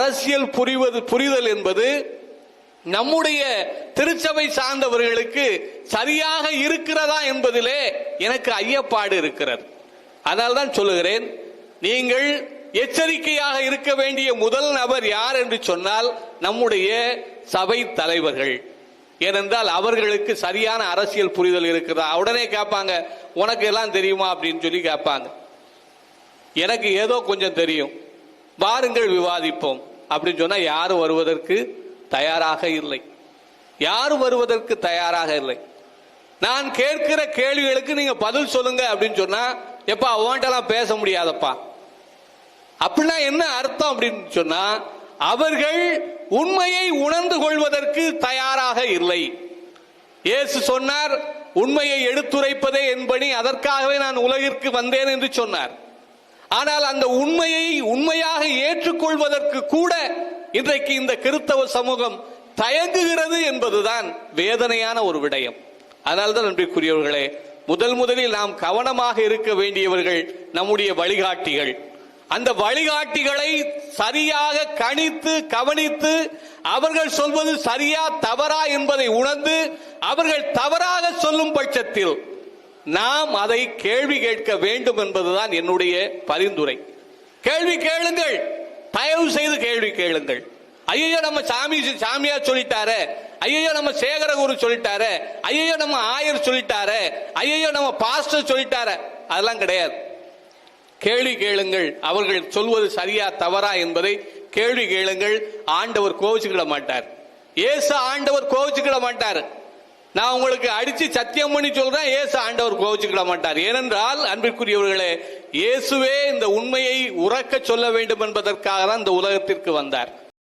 அரசியல் புரிதல் என்பது நம்முடைய திருச்சபை சார்ந்தவர்களுக்கு சரியாக இருக்கிறதா என்பதிலே எனக்கு ஐயப்பாடு இருக்கிறது. அதனால்தான் சொல்லுகிறேன், நீங்கள் எச்சரிக்கையாக இருக்க வேண்டிய முதல் நபர் யார் என்று சொன்னால் நம்முடைய சபை தலைவர்கள். ஏனென்றால் அவர்களுக்கு சரியான அரசியல் புரிதல் இருக்கிறதா. உடனே கேட்பாங்க, உனக்கு எல்லாம் தெரியுமா அப்படின்னு சொல்லி கேட்பாங்க. எனக்கு ஏதோ கொஞ்சம் தெரியும், வாருங்கள் விவாதிப்போம் அப்படின்னு சொன்னா யாரும் வருவதற்கு தயாராக இல்லை. யாரும் வருவதற்கு தயாராக இல்லை. நான் கேட்கிற கேள்விகளுக்கு நீங்க பதில் சொல்லுங்க அப்படின்னு சொன்னா, எப்பா அவன்கிட்டலாம் பேச முடியாதப்பா. அப்படின்னா என்ன அர்த்தம் அப்படின்னு சொன்னா, அவர்கள் உண்மையை உணர்ந்து கொள்வதற்கு தயாராக இல்லை. இயேசு சொன்னார், உண்மையை எடுத்துரைப்பதே என்பனி, அதற்காகவே நான் உலகிற்கு வந்தேன் என்று சொன்னார். ஆனால் அந்த உண்மையை உண்மையாக ஏற்றுக்கொள்வதற்கு கூட இன்றைக்கு இந்த கிறிஸ்தவ சமூகம் தயங்குகிறது என்பதுதான் வேதனையான ஒரு விடயம். அதனால்தான் அன்பிற்குரியவர்களே, முதலில் நாம் கவனமாக இருக்க வேண்டியவர்கள் நம்முடைய வழிகாட்டிகள். அந்த வழிகாட்டிகளை சரியாக கணித்து கவனித்து அவர்கள் சொல்வது சரியா தவறா என்பதை உணர்ந்து அவர்கள் தவறாக சொல்லும் பட்சத்தில் நாம் அதை கேள்வி கேட்க வேண்டும் என்பதுதான் என்னுடைய பரிந்துரை. கேள்வி கேளுங்கள், தயவு செய்து கேள்வி கேளுங்கள். ஐயோ நம்ம சாமியார் சொல்லிட்டாரு, ஐயோ நம்ம சேகரகுரு சொல்லிட்டாரு, ஐயோ நம்ம ஆயர் சொல்லிட்டாரு, ஐயோ நம்ம பாஸ்டர் சொல்லிட்டாரு, அதெல்லாம் கிடையாது. கேள்வி கேளுங்கள். அவர்கள் சொல்வது சரியா தவறா என்பதை கேள்வி கேளுங்கள். ஆண்டவர் கோவிச்சுக்கிட மாட்டார். இயேசு ஆண்டவர் கோவிச்சுக்கிட மாட்டார். நான் உங்களுக்கு அடிச்சு சத்தியம் பண்ணி சொல்றேன், இயேசு ஆண்டவர் கோவிச்சுக்கிட மாட்டார். ஏனென்றால் அன்பிற்குரியவர்களே, இயேசுவே இந்த உண்மையை உறக்க சொல்ல வேண்டும் என்பதற்காக தான் இந்த உலகத்திற்கு வந்தார்.